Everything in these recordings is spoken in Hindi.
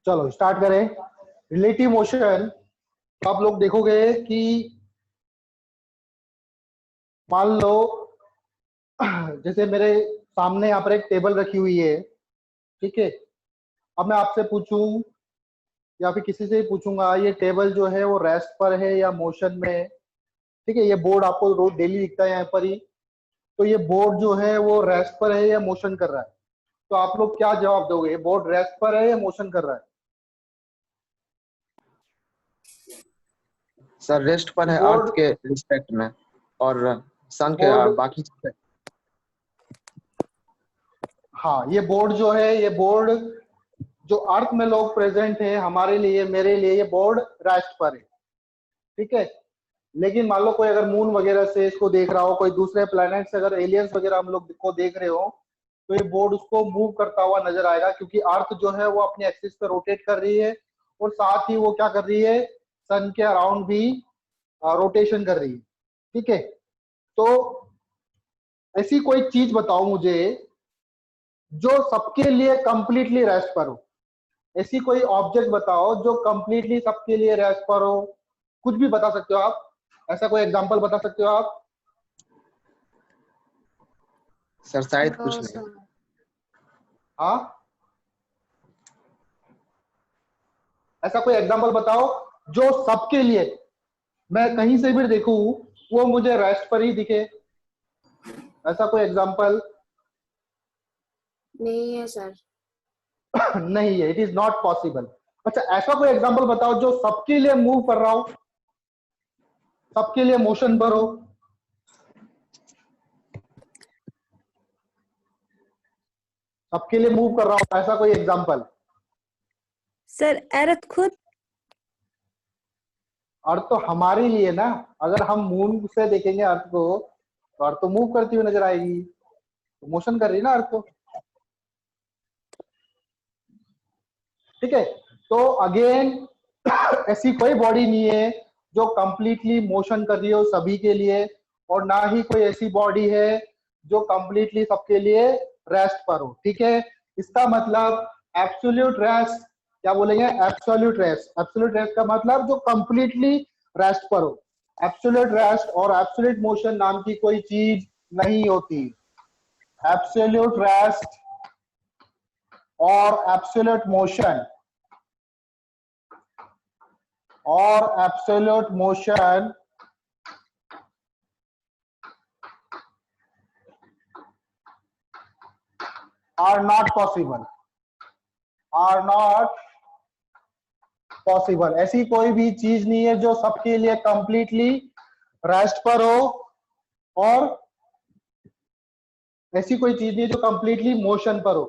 चलो स्टार्ट करें। रिलेटिव मोशन आप लोग देखोगे कि मान लो जैसे मेरे सामने यहाँ पर एक टेबल रखी हुई है, ठीक है। अब मैं आपसे पूछूं या फिर किसी से पूछूंगा ये टेबल जो है वो रेस्ट पर है या मोशन में है, ठीक है। ये बोर्ड आपको रोज डेली दिखता है यहाँ पर ही, तो ये बोर्ड जो है वो रेस्ट पर है या मोशन कर रहा है? तो आप लोग क्या जवाब दोगे, ये बोर्ड रेस्ट पर है या मोशन कर रहा है? सर रेस्ट पर है अर्थ बोर्ड के रिस्पेक्ट में और सन के बोर्ड बाकी चीजें। हाँ, ये बोर्ड जो है, ये बोर्ड जो अर्थ में लोग प्रेजेंट है हमारे लिए, मेरे लिए ये बोर्ड रेस्ट पर है, ठीक है। लेकिन मान लो कोई अगर मून वगैरह से इसको देख रहा हो, कोई दूसरे प्लैनेट से अगर एलियंस वगैरह हम लोग को देख रहे हो, तो ये बोर्ड उसको मूव करता हुआ नजर आएगा, क्योंकि अर्थ जो है वो अपनी एक्सिस पे रोटेट कर रही है और साथ ही वो क्या कर रही है, सन के अराउंड भी रोटेशन कर रही है, ठीक है। तो ऐसी कोई चीज बताओ मुझे जो सबके लिए कंप्लीटली रेस्ट पर हो। ऐसी कोई ऑब्जेक्ट बताओ जो कंप्लीटली सबके लिए रेस्ट पर हो। कुछ भी बता सकते हो आप, ऐसा कोई एग्जांपल बता सकते हो आप? सर शायद कुछ नहीं। हाँ, ऐसा कोई एग्जांपल बताओ जो सबके लिए, मैं कहीं से भी देखूं वो मुझे रेस्ट पर ही दिखे। ऐसा कोई एग्जांपल? नहीं है सर। नहीं है, इट इज नॉट पॉसिबल। अच्छा, ऐसा कोई एग्जांपल बताओ जो सबके लिए मूव कर रहा हो, सबके लिए मोशन पर हो। सबके लिए मूव कर रहा हो, ऐसा कोई एग्जांपल? सर अर्थ खुद। अर्थ तो हमारे लिए ना, अगर हम मून से देखेंगे अर्थ को तो अर्थ तो मूव करती हुई नजर आएगी, तो मोशन कर रही है ना अर्थ को, ठीक है। तो अगेन ऐसी कोई बॉडी नहीं है जो कंप्लीटली मोशन कर रही हो सभी के लिए, और ना ही कोई ऐसी बॉडी है जो कंप्लीटली सबके लिए रेस्ट पर हो, ठीक है। इसका मतलब एब्सोल्यूट रेस्ट, क्या बोलेंगे, एब्सोल्यूट रेस्ट। एब्सोल्यूट रेस्ट का मतलब जो कंप्लीटली रेस्ट पर हो। एब्सोल्यूट रेस्ट और एब्सोल्यूट मोशन नाम की कोई चीज नहीं होती। एब्सोल्यूट रेस्ट और absolute motion are not possible। ऐसी कोई भी चीज नहीं है जो सबके लिए कंप्लीटली रेस्ट पर हो, और ऐसी कोई चीज नहीं है जो कंप्लीटली मोशन पर हो,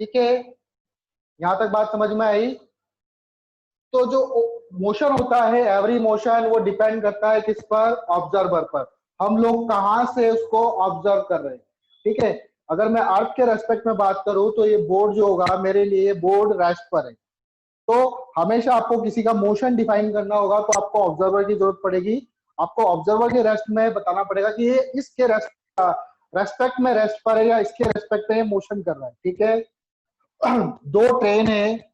ठीक है। यहां तक बात समझ में आई? तो जो मोशन होता है, एवरी मोशन, वो डिपेंड करता है किस पर, ऑब्जर्वर पर। हम लोग कहां से उसको ऑब्जर्व कर रहे हैं, ठीक है। अगर मैं अर्थ के रेस्पेक्ट में बात करूं तो ये बोर्ड जो होगा मेरे लिए, बोर्ड रेस्ट पर है। तो हमेशा आपको किसी का मोशन डिफाइन करना होगा तो आपको ऑब्जर्वर की जरूरत पड़ेगी। आपको ऑब्जर्वर के रेस्ट में बताना पड़ेगा कि ये इसके रेस्पेक्ट में रेस्ट पर है या इसके रेस्पेक्ट में मोशन कर रहा है, ठीक है। दो ट्रेन है,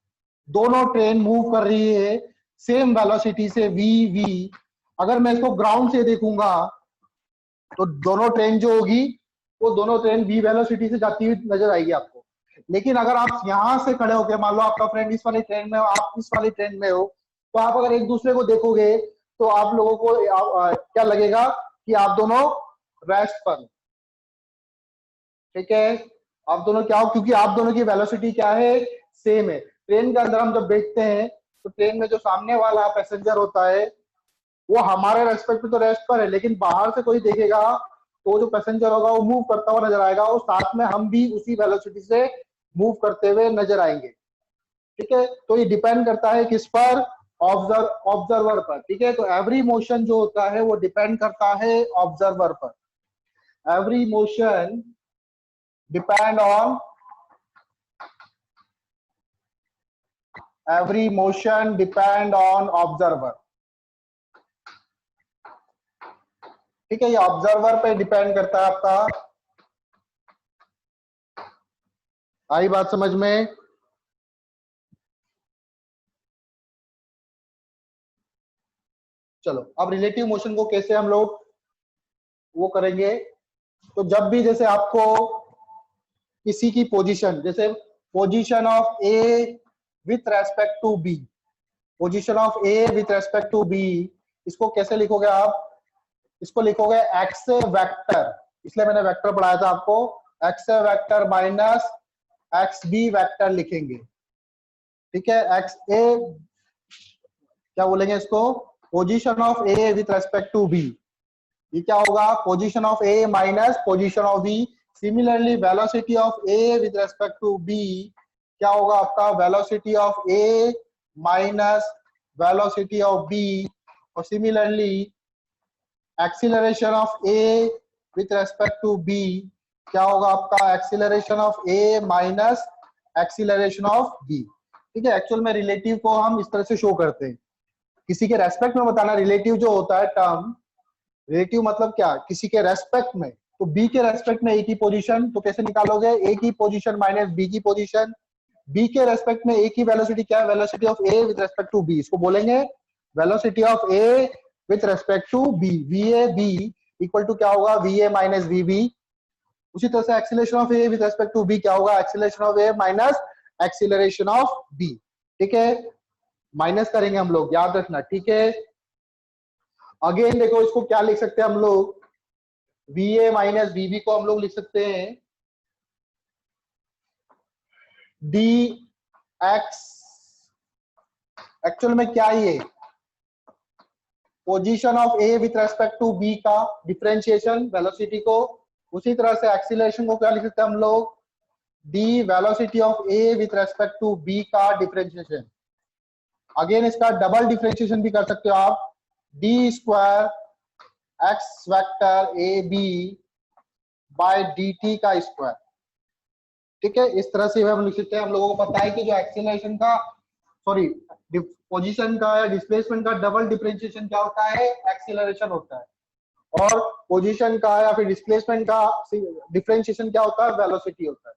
दोनों ट्रेन मूव कर रही है सेम वेलोसिटी से, वी। अगर मैं इसको ग्राउंड से देखूंगा तो दोनों ट्रेन जो होगी वो दोनों ट्रेन वी वेलोसिटी से जाती हुई नजर आएगी आपको। लेकिन अगर आप यहां से खड़े होकर, मान लो आपका फ्रेंड इस वाली ट्रेन में हो, आप इस वाली ट्रेन में हो, तो आप अगर एक दूसरे को देखोगे तो आप लोगों को क्या लगेगा कि आप दोनों रेस्ट पर, ठीक है। आप दोनों क्या हो, क्योंकि आप दोनों की वेलोसिटी क्या है, सेम है। ट्रेन के अंदर हम जब बैठते हैं तो ट्रेन में जो सामने वाला पैसेंजर होता है वो हमारे रेस्पेक्ट पे तो रेस्ट पर है, लेकिन बाहर से कोई देखेगा तो जो पैसेंजर होगा वो मूव करता हुआ नजर आएगा, और साथ में हम भी उसी वेलोसिटी से मूव करते हुए नजर आएंगे, ठीक है। तो ये डिपेंड करता है किस पर, ऑब्जर्वर पर, ठीक है। तो एवरी मोशन जो होता है वो डिपेंड करता है ऑब्जर्वर पर। Every motion depend on observer, ठीक है। ये ऑब्जर्वर पे डिपेंड करता है आपका। आई बात समझ में? चलो अब रिलेटिव मोशन को कैसे हम लोग वो करेंगे, तो जब भी जैसे आपको किसी की पोजीशन, जैसे position of A with respect to B, position of A with respect to B, इसको कैसे लिखोगे आप, इसको लिखोगे एक्स वेक्टर, इसलिए मैंने वेक्टर पढ़ाया था आपको, X vector minus X B vector लिखेंगे, ठीक है। एक्स ए क्या बोलेंगे इसको, position of A with respect to B, ये क्या होगा, position of A minus position of B. Similarly velocity of A with respect to B क्या होगा आपका, velocity of A minus velocity of B. और similarly acceleration of A with respect to B क्या होगा आपका, acceleration of A minus acceleration of B, ठीक है। एक्चुअल में रिलेटिव को हम इस तरह से शो करते हैं, किसी के रेस्पेक्ट में बताना। रिलेटिव जो होता है टर्म, रिलेटिव मतलब क्या, किसी के रेस्पेक्ट में, तो बी के रेस्पेक्ट में ए की पोजीशन, तो कैसे निकालोगे, ए की पोजीशन माइनस बी की पोजीशन। बी के रेस्पेक्ट में ए की वेलोसिटी क्या है, velocity of A with respect to B, इसको बोलेंगे velocity of A with respect to B. V A B equal to क्या होगा, V A minus V B. उसी तरह से acceleration of A with respect to B क्या होगा, acceleration of A minus acceleration of B, ठीक है। माइनस करेंगे हम लोग, याद रखना, ठीक है। अगेन देखो इसको क्या लिख सकते हैं हम लोग, V A minus V B को हम लोग लिख सकते हैं डी एक्स, एक्चुअल में क्या ये position of A with respect to B का डिफरेंशिएशन वेलोसिटी को। उसी तरह से एक्सीलरेशन को क्या लिख सकते हैं हम लोग, D velocity of A with respect to B का डिफरेंशिएशन। अगेन इसका डबल डिफरेंशिएशन भी कर सकते हो आप, D square X vector A B by D T का स्क्वायर, ठीक है। इस तरह से हम लिख सकते हैं। हम लोगों को पता है कि जो एक्सीलरेशन का, सॉरी पोजीशन का या डिस्प्लेसमेंट का डबल डिफरेंशिएशन क्या होता है, एक्सीलरेशन होता है, और पोजीशन का या फिर डिस्प्लेसमेंट का डिफरेंशिएशन क्या होता है, वेलोसिटी होता है,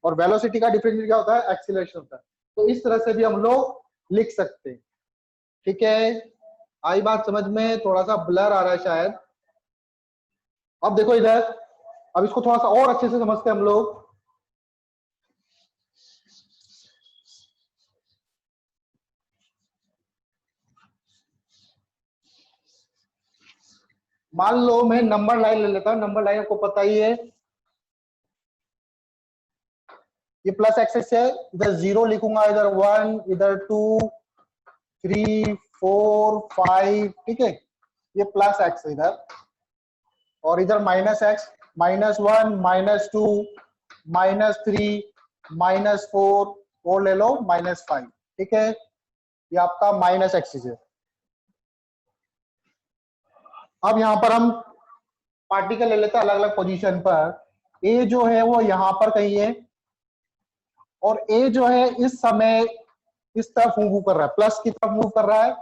और वेलोसिटी का डिफरेंशिएशन क्या होता है, एक्सीलरेशन होता है। तो इस तरह से भी हम लोग लिख सकते हैं, ठीक है। आई बात समझ में, थोड़ा सा ब्लर आ रहा है शायद। अब देखो इधर, अब इसको थोड़ा सा और अच्छे से समझते हैं हम लोग। मान लो मैं नंबर लाइन ले लेता हूं, नंबर लाइन आपको पता ही है, ये प्लस एक्सेस है, इधर 0 लिखूंगा, इधर 1, इधर 2, 3, 4, 5, ठीक है। ये प्लस एक्स है इधर, और इधर माइनस एक्स, -1, -2, -3, -4, और ले लो -5, ठीक है। ये आपका माइनस एक्सिस है। अब यहां पर हम पार्टिकल ले लेते हैं अलग अलग पोजीशन पर। ए जो है वो यहां पर कहीं है, और ए जो है इस समय इस तरफ मूव कर रहा है, प्लस की तरफ मूव कर रहा है।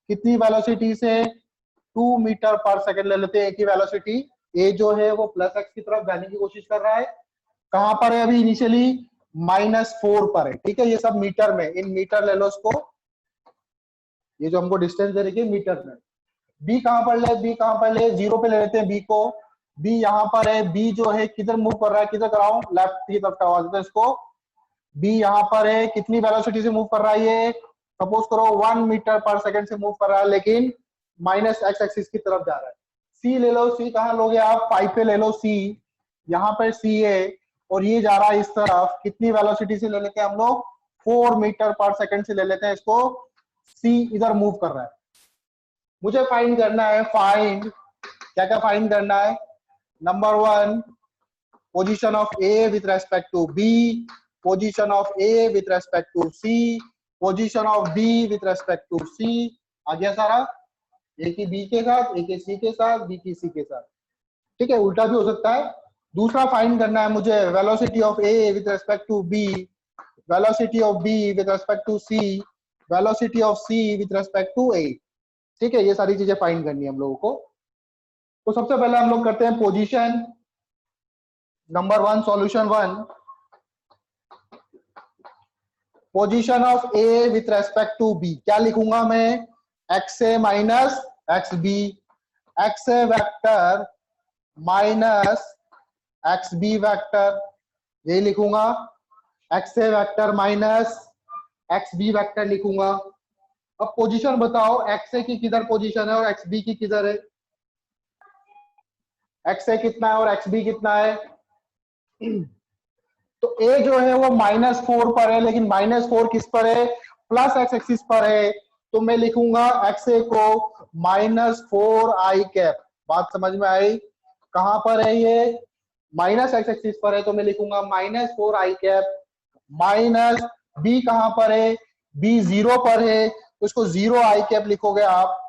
कितनी वेलोसिटी से, 2 मीटर पर सेकंड ले लेते हैं ए की वेलोसिटी। ए जो है वो प्लस एक्स की तरफ जाने की कोशिश कर रहा है। कहां पर है अभी, इनिशियली -4 पर है, ठीक है। ये सब मीटर में, इन मीटर ले लो इसको, ये जो हमको डिस्टेंस दे रही है मीटर में। बी कहां पर ले, बी कहां पर ले, 0 पे ले लेते हैं बी को। बी यहां पर है, बी जो है किधर मूव कर रहा है, किधर कराऊं, लेफ्ट की तरफ करवा देते हैं इसको। बी यहां पर है, कितनी वेलोसिटी से मूव कर रहा है ये, सपोज करो 1 मीटर पर सेकंड से मूव कर रहा है, लेकिन -x एक्सिस की तरफ जा रहा है। सी ले लो, सी कहां लोगे आप, 5 पे ले लो सी, यहां पर सी है, और ये जा रहा है इस तरफ। कितनी वेलोसिटी से ले लेते हैं हम लोग, 4 मीटर पर सेकंड से ले लेते हैं इसको। सी इधर मूव कर रहा है, मुझे फाइंड करना है, फाइंड क्या क्या फाइंड करना है। Number 1, position of A with respect to B, position of A with respect to C, position of B with respect to C. आ गया सारा, ए की बी के साथ, ए के सी के साथ, बी की सी के साथ, ठीक है। उल्टा भी हो सकता है। दूसरा फाइंड करना है मुझे velocity of A with respect to B, velocity of B with respect to C, velocity of C with respect to A, ठीक है। ये सारी चीजें फाइंड करनी है हम लोगों को। तो सबसे पहले हम लोग करते हैं position. Number 1, solution 1, position of A with respect to B क्या लिखूंगा मैं, X A minus X B, X A vector minus X B vector, यही लिखूंगा, X A vector minus X B vector लिखूंगा। अब पोजीशन बताओ, एक्स ए की किधर पोजीशन है और एक्स बी की किधर है? एक्स ए कितना है और एक्स बी कितना है? तो ए जो है वो -4 पर है, लेकिन -4 किस पर है? प्लस एक्स एक्सिस पर है। तो मैं लिखूंगा एक्स ए को -4 आई कैप। बात समझ में आई? कहां पर है ये? माइनस एक्स एक्सिस पर है, तो मैं लिखूंगा -4 आई कैप। माइनस बी कहां पर है? बी 0 पर है, तो उसको 0 आई कैप लिखोगे आप,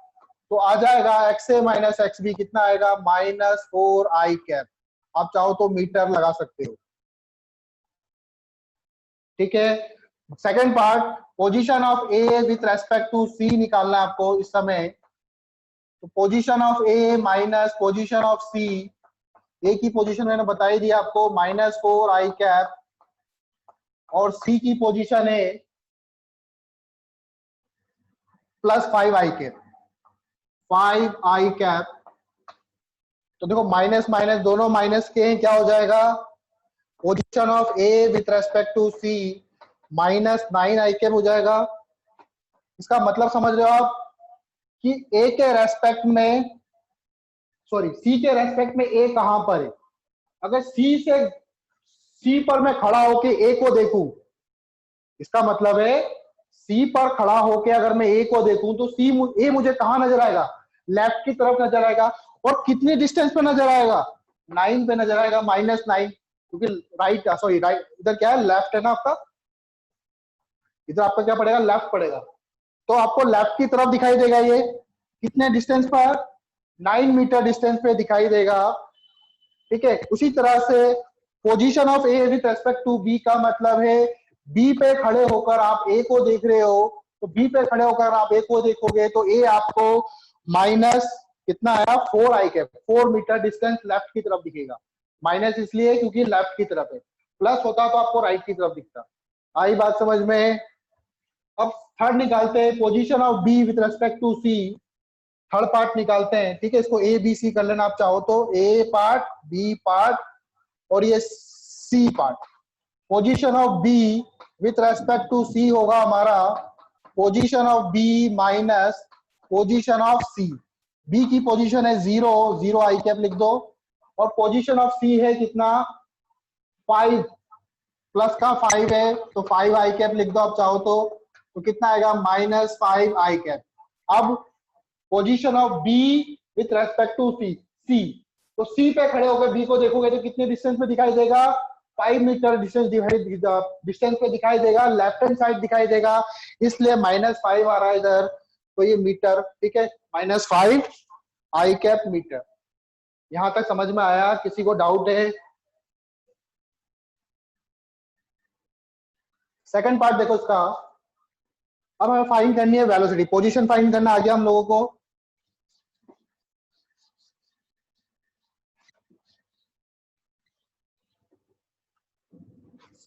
तो आ जाएगा x A minus X B कितना आएगा? -4 आई कैप। आप चाहो तो मीटर लगा सकते हो, ठीक है। Second part, position of A with respect to C निकालना है आपको इस समय। तो position of A minus position of C, A की पोजीशन मैंने बता ही दिया आपको, -4 आई कैप, और सी की पोजीशन है +5 आई कैप, 5 आई कैप। तो देखो माइनस माइनस दोनों माइनस के हैं, क्या हो जाएगा? Position of A with respect to C -9 I cap हो जाएगा। इसका मतलब समझ रहे हो आप कि ए के रेस्पेक्ट में, सॉरी सी के रेस्पेक्ट में ए कहां पर है? अगर सी पर मैं खड़ा होके ए को देखूं, इसका मतलब है सी पर खड़ा होके अगर मैं ए को देखूं तो ए मुझे कहां नजर आएगा? लेफ्ट की तरफ नजर आएगा। और कितनी डिस्टेंस पे नजर आएगा? 9 पे नजर आएगा, -9, क्योंकि राइट, सॉरी राइट, इधर क्या है? लेफ्ट है ना आपका, इधर आपका क्या पड़ेगा? लेफ्ट पड़ेगा। तो आपको लेफ्ट की तरफ दिखाई देगा। ये कितने डिस्टेंस पर? 9 मीटर डिस्टेंस पे दिखाई देगा, ठीक है। उसी तरह से position of A with respect to B का मतलब है बी पे खड़े होकर आप ए को देख रहे हो, तो बी पे खड़े होकर आप ए को देखोगे तो ए आपको माइनस कितना आया? 4 आई कैप, 4 मीटर डिस्टेंस लेफ्ट की तरफ दिखेगा। माइनस इसलिए क्योंकि लेफ्ट की तरफ है, प्लस होता तो आपको राइट की तरफ दिखता। आई बात समझ में? अब थर्ड निकालते हैं, position of B with respect to C, third part निकालते हैं, ठीक है। इसको ए बी सी कर लेना आप चाहो तो, ए पार्ट, बी पार्ट और ये C part. Position of B with respect to C होगा हमारा position of B minus position of C. B की पोजीशन है 0 आई कैप लिख दो, और पोजीशन ऑफ सी है कितना? 5, प्लस का 5 है तो 5 आई कैप लिख दो आप चाहो तो कितना आएगा? -5 आई कैप। अब position of B with respect to C, तो सी पे खड़े होकर बी को देखोगे तो कितने डिस्टेंस पे दिखाई देगा? 5 मीटर डिस्टेंस पे दिखाई देगा, लेफ्ट हैंड साइड दिखाई देगा, इसलिए -5 आ रहा है इधर, तो ये मीटर, ठीक है। -5 आई कैप मीटर। यहां तक समझ में आया? किसी को डाउट है? सेकंड पार्ट देखो इसका। अब हमें फाइंड करनी है वेलोसिटी, पोजीशन फाइंड करना आ गया हम लोगों को।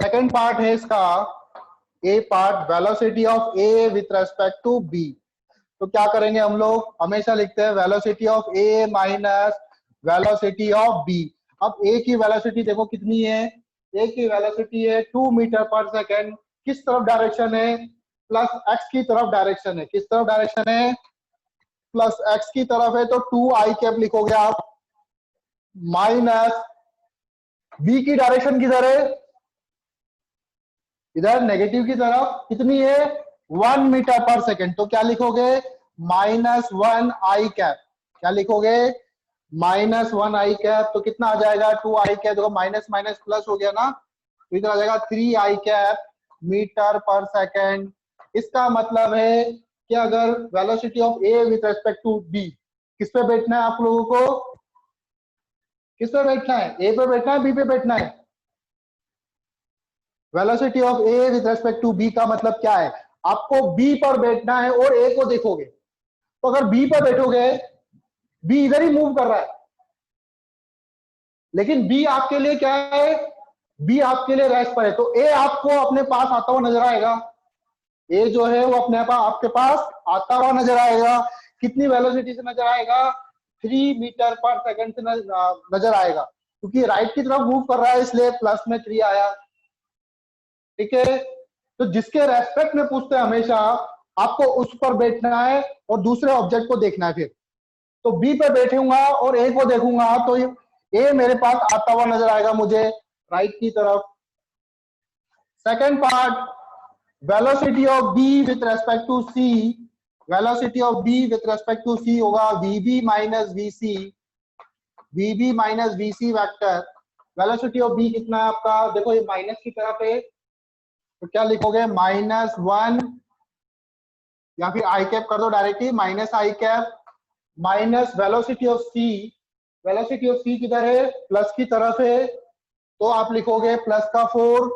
सेकंड पार्ट है इसका A part, velocity of A with respect to B. तो क्या करेंगे हम लोग? हमेशा लिखते हैं velocity of A minus velocity of B. अब ए की वेलोसिटी देखो कितनी है? ए की वेलोसिटी है 2 मीटर पर सेकेंड। किस तरफ डायरेक्शन है? प्लस एक्स की तरफ डायरेक्शन है। किस तरफ डायरेक्शन है? प्लस एक्स की तरफ है, तो 2 आई कैप लिखोगे आप। माइनस बी की डायरेक्शन किधर है? इधर नेगेटिव की तरफ। कितनी है? 1 मीटर पर सेकेंड। तो क्या लिखोगे? -1 आई कैप। क्या लिखोगे? -1 आई कैप। तो कितना आ जाएगा? 2 आई कैप। देखो माइनस माइनस प्लस हो गया ना, तो इधर आ जाएगा 3 I cap metre per second. इसका मतलब है कि अगर velocity of A with respect to B, किस पे बैठना है आप लोगों को? किस पे बैठना है? ए पे बैठना है, बी पे बैठना है? Velocity of A with respect to B का मतलब क्या है? आपको बी पर बैठना है और ए को देखोगे। तो अगर बी पर बैठोगे, बी इधर ही मूव कर रहा है, लेकिन बी आपके लिए क्या है? बी आपके लिए रेस्ट पर है, तो ए आपको अपने पास आता हुआ नजर आएगा। ए जो है वो अपने पास आपके पास आता हुआ नजर आएगा। कितनी वेलोसिटी से नजर आएगा, 3 मीटर पर सेकंड से नजर आएगा, क्योंकि राइट की तरफ मूव कर रहा है इसलिए प्लस में 3 आया। ठीक है, तो जिसके रेस्पेक्ट में पूछते हैं हमेशा आपको उस पर बैठना है और दूसरे ऑब्जेक्ट को देखना है। फिर तो बी पे बैठूंगा और ए को देखूंगा तो ए मेरे पास आता हुआ नजर आएगा मुझे राइट की तरफ। Second part, velocity of B with respect to C, velocity of B with respect to C होगा VB minus VC, VB minus VC vector. Velocity of B कितना है आपका, देखो ये माइनस की तरफ है तो क्या लिखोगे, -1 या फिर आई कैप कर दो directly, minus I cap minus velocity of C, velocity of C किधर है, प्लस की तरफ है तो आप लिखोगे प्लस का 4,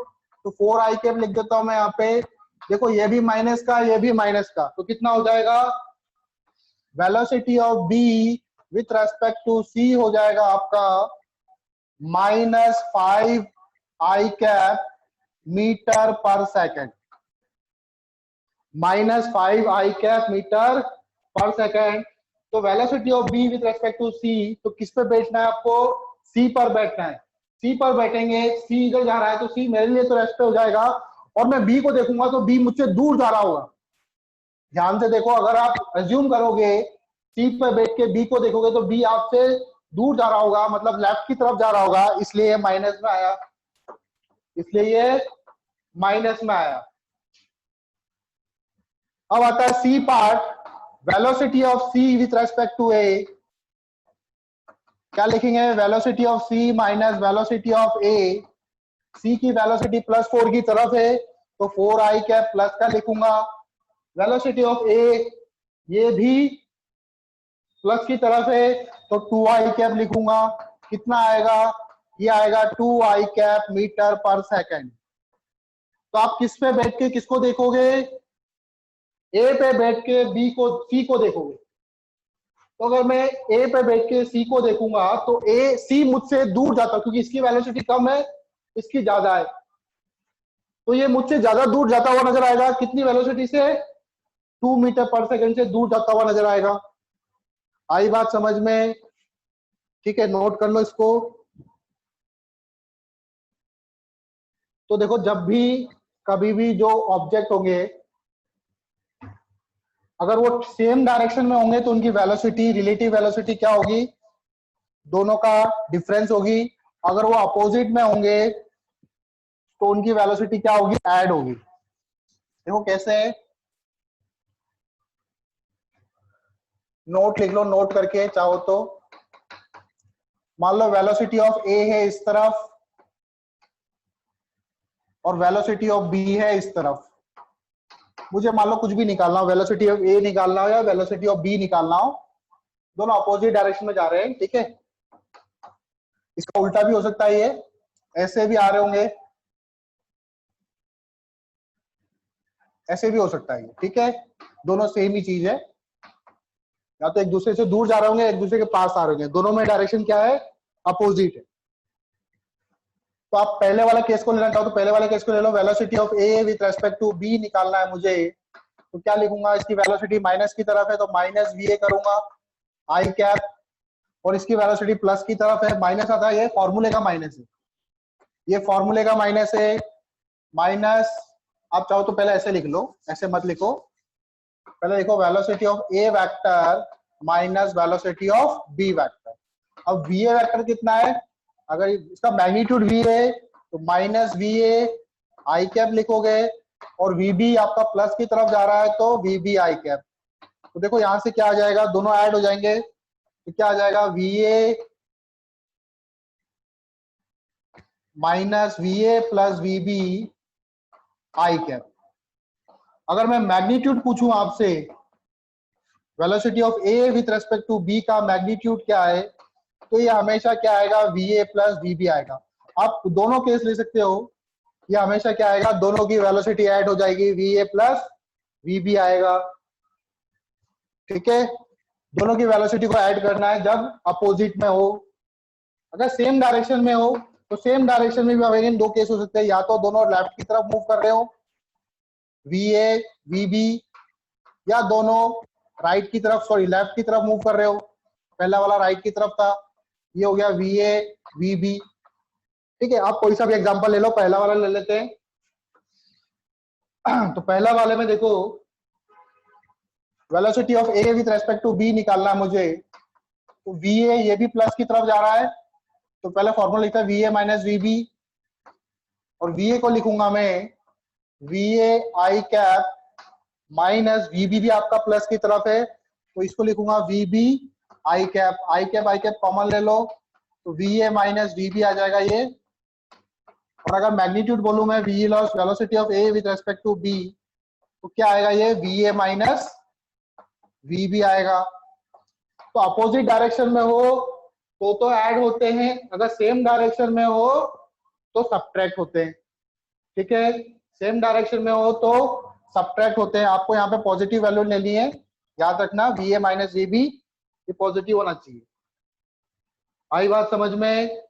तो 4 आई कैप लिख देता हूं मैं यहाँ पे। देखो ये भी माइनस का, ये भी माइनस का, तो कितना हो जाएगा, velocity of B with respect to C हो जाएगा आपका -5 I cap metre per second, -5 I cap metre per second. तो velocity of B with respect to C, तो किस पे बैठना है आपको, सी पर बैठना है। सी पर बैठेंगे, सी इधर जा रहा है तो सी मेरे लिए तो रेस्ट पे हो जाएगा, और मैं बी को देखूंगा तो बी मुझसे दूर जा रहा होगा। ध्यान से देखो, अगर आप अज्यूम करोगे सी पर बैठ के बी को देखोगे तो बी आपसे दूर जा रहा होगा, मतलब लेफ्ट की तरफ जा रहा होगा, इसलिए ये माइनस में आया, इसलिए ये माइनस में आया। अब आता है C part, velocity of C with respect to A, क्या लिखेंगे, velocity of C minus velocity of A. C की वेलोसिटी +4 की तरफ है तो 4 आई कैप प्लस का लिखूंगा। वेलोसिटी ऑफ ए ये भी प्लस की तरफ है तो 2 आई कैप लिखूंगा। कितना आएगा, ये आएगा 2 I cap metre per second. तो आप किस पे बैठ के किसको देखोगे, ए पे बैठ के बी को सी को देखोगे। तो अगर मैं ए पे बैठ के सी को देखूंगा तो ए सी मुझसे दूर जाता है क्योंकि इसकी वेलोसिटी कम है, इसकी ज्यादा है, तो ये मुझसे ज्यादा दूर जाता हुआ नजर आएगा। कितनी वेलोसिटी से, 2 मीटर पर सेकंड से दूर जाता हुआ नजर आएगा। आई बात समझ में, ठीक है, नोट कर लो इसको। तो देखो जब भी कभी भी जो ऑब्जेक्ट होंगे अगर वो सेम डायरेक्शन में होंगे तो उनकी वेलोसिटी, रिलेटिव वेलोसिटी क्या होगी, दोनों का डिफरेंस होगी। अगर वो अपोजिट में होंगे तो उनकी वेलोसिटी क्या होगी, ऐड होगी। देखो कैसे है, नोट लिख लो, नोट करके चाहो तो। मान लो वेलोसिटी ऑफ ए है इस तरफ और वेलोसिटी ऑफ बी है इस तरफ। मुझे मान लो कुछ भी निकालना हो, वेलोसिटी ऑफ ए निकालना हो या वेलोसिटी ऑफ बी निकालना हो, दोनों अपोजिट डायरेक्शन में जा रहे हैं, ठीक है। इसका उल्टा भी हो सकता है, ये ऐसे भी आ रहे होंगे, ऐसे भी हो सकता है, ठीक है। दोनों सेम ही चीज है, या तो एक दूसरे से दूर जा रहे होंगे, एक दूसरे के पास आ रहे होंगे, दोनों में डायरेक्शन क्या है, अपोजिट है। तो आप पहले वाला केस को लेना चाहो तो पहले वाले केस को ले लो, velocity of A with respect to B निकालना है मुझे, तो क्या लिखूंगा, इसकी वेलोसिटी माइनस की तरफ है तो माइनस वी ए करूंगा आई कैप, और इसकी वेलोसिटी प्लस की तरफ है, माइनस आता है, ये फॉर्मूले का माइनस है, ये फॉर्मूले का माइनस है, माइनस। आप चाहो तो पहले ऐसे लिख लो, ऐसे मत लिखो, पहले लिखो velocity of A vector minus velocity of B vector. अब वी ए वेक्टर कितना है, अगर इसका मैग्नीट्यूड वी है तो minus V A I cap लिखोगे, और वी बी आपका प्लस की तरफ जा रहा है तो वी बी आई कैप। तो देखो यहां से क्या आ जाएगा, दोनों ऐड हो जाएंगे तो क्या आ जाएगा, V A minus V A plus V B I cap. अगर मैं मैग्नीट्यूड पूछूं आपसे, velocity of A with respect to B का मैग्नीट्यूड क्या है, तो ये हमेशा क्या आएगा, V A plus V B आएगा। आप दोनों केस ले सकते हो, ये हमेशा क्या आएगा, दोनों की वेलोसिटी ऐड हो जाएगी, V A plus V B आएगा, ठीक है। दोनों की वेलोसिटी को ऐड करना है जब अपोजिट में हो। अगर सेम डायरेक्शन में हो तो सेम डायरेक्शन में भी अगेन दो केस हो सकते हैं, या तो दोनों लेफ्ट की तरफ मूव कर रहे हो वी ए वी बी, या दोनों राइट की तरफ, सॉरी लेफ्ट की तरफ मूव कर रहे हो, पहला वाला राइट की तरफ था, ये हो गया VA VB। ठीक है, आप कोई सा भी एग्जांपल ले लो, पहला वाला ले लेते हैं। तो पहला वाले में देखो velocity of A with respect to B निकालना है मुझे, तो VA ये भी प्लस की तरफ जा रहा है, तो पहले फॉर्मूला लिखता है VA माइनस VB, और VA को लिखूंगा मैं VA I cap minus VB भी आपका प्लस की तरफ है, तो इसको लिखूंगा VB I कैप कॉमन ले लो, तो VA माइनस VB आ जाएगा ये। और अगर मैग्नीट्यूड बोलूं मैं velocity of A with respect to B, तो क्या आएगा ये VA माइनस VB आएगा। तो अपोजिट डायरेक्शन में हो तो ऐड होते हैं, अगर सेम डायरेक्शन में हो तो सब्ट्रैक्ट होते हैं। ठीक है, सेम डायरेक्शन में हो तो सब्ट्रैक्ट होते हैं। आपको यहाँ पे पॉजिटिव वैल्यू लेनी है, याद रखना VA माइनस VB ये पॉजिटिव होना चाहिए। आई बात समझ में?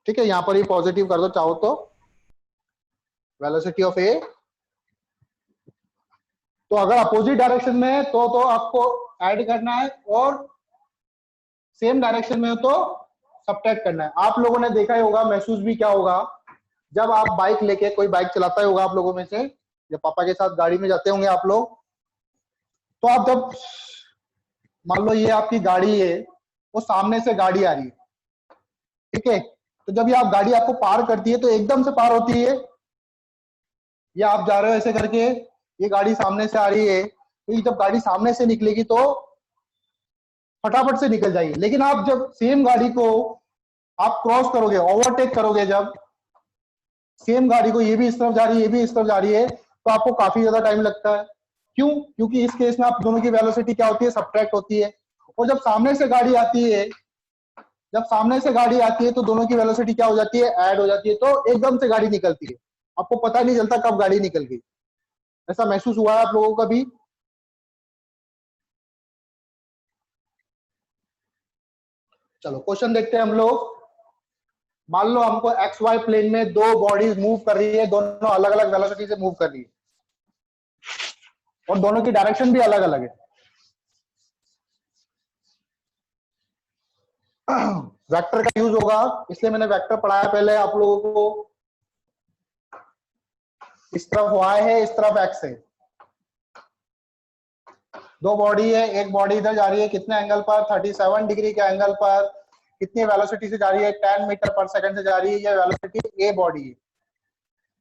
ठीक है, यहाँ पर ये पॉजिटिव कर दो चाहो तो, वेलोसिटी ऑफ A। तो अगर अपोजिट डायरेक्शन में है तो आपको ऐड करना है, और सेम डायरेक्शन में हो तो सब्ट्रैक्ट करना है। आप लोगों ने देखा ही होगा, महसूस भी क्या होगा, जब आप बाइक लेके, कोई बाइक चलाता ही होगा आप लोगों में से, जब पापा के साथ गाड़ी में जाते होंगे आप लोग, तो आप जब मान लो ये आपकी गाड़ी है, वो सामने से गाड़ी आ रही है, ठीक है, तो जब ये आप गाड़ी आपको पार करती है तो एकदम से पार होती है, या आप जा रहे हो ऐसे करके, ये गाड़ी सामने से आ रही है, तो ये जब गाड़ी सामने से निकलेगी तो फटाफट से निकल जाएगी। लेकिन आप जब सेम गाड़ी को आप क्रॉस करोगे, ओवरटेक करोगे, जब सेम गाड़ी को, ये भी इस तरफ जा रही है, ये भी इस तरफ जा रही है, तो आपको काफी ज्यादा टाइम लगता है। क्यों? क्योंकि इस केस में आप दोनों की वेलोसिटी क्या होती है, सब्ट्रैक्ट होती है। और जब सामने से गाड़ी आती है, तो दोनों की वेलोसिटी क्या हो जाती है, ऐड हो जाती है, तो एकदम से गाड़ी निकलती है, आपको पता नहीं चलता कब गाड़ी निकल गई। ऐसा महसूस हुआ है आप लोगों का भी? चलो क्वेश्चन देखते हैं हम लोग। मान लो हमको XY प्लेन में दो बॉडीज मूव कर रही है, दोनों अलग अलग वेलोसिटी से मूव कर रही है, और दोनों की डायरेक्शन भी अलग अलग है। वेक्टर का यूज होगा, इसलिए मैंने वेक्टर पढ़ाया पहले आप लोगों को। इस तरफ Y है, इस तरफ X है, दो बॉडी है, एक बॉडी इधर जा रही है कितने एंगल पर, 37 डिग्री के एंगल पर, कितनी वेलोसिटी से जा रही है, 10 मीटर पर सेकंड से जा रही है, ये वेलोसिटी A बॉडी है।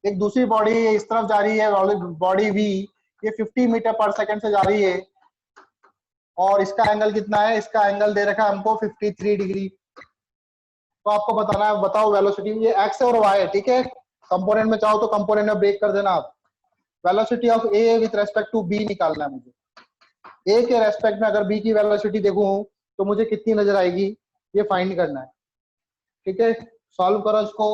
एक दूसरी बॉडी इस तरफ जा रही है, बॉडी B, ये 50 मीटर पर सेकंड से जा रही है, और इसका एंगल कितना है, इसका एंगल दे रखा है हमको 53 डिग्री। तो आपको बताना है, बताओ वेलोसिटी, ये X और Y है, ठीक है। कंपोनेंट में चाहो तो कंपोनेंट में ब्रेक कर देना आप। Velocity of A with respect to B निकालना है मुझे। A के रेस्पेक्ट में अगर B की वेलोसिटी देखूं तो मुझे कितनी नजर आएगी, ये फाइंड करना है, ठीक है। सॉल्व करो इसको।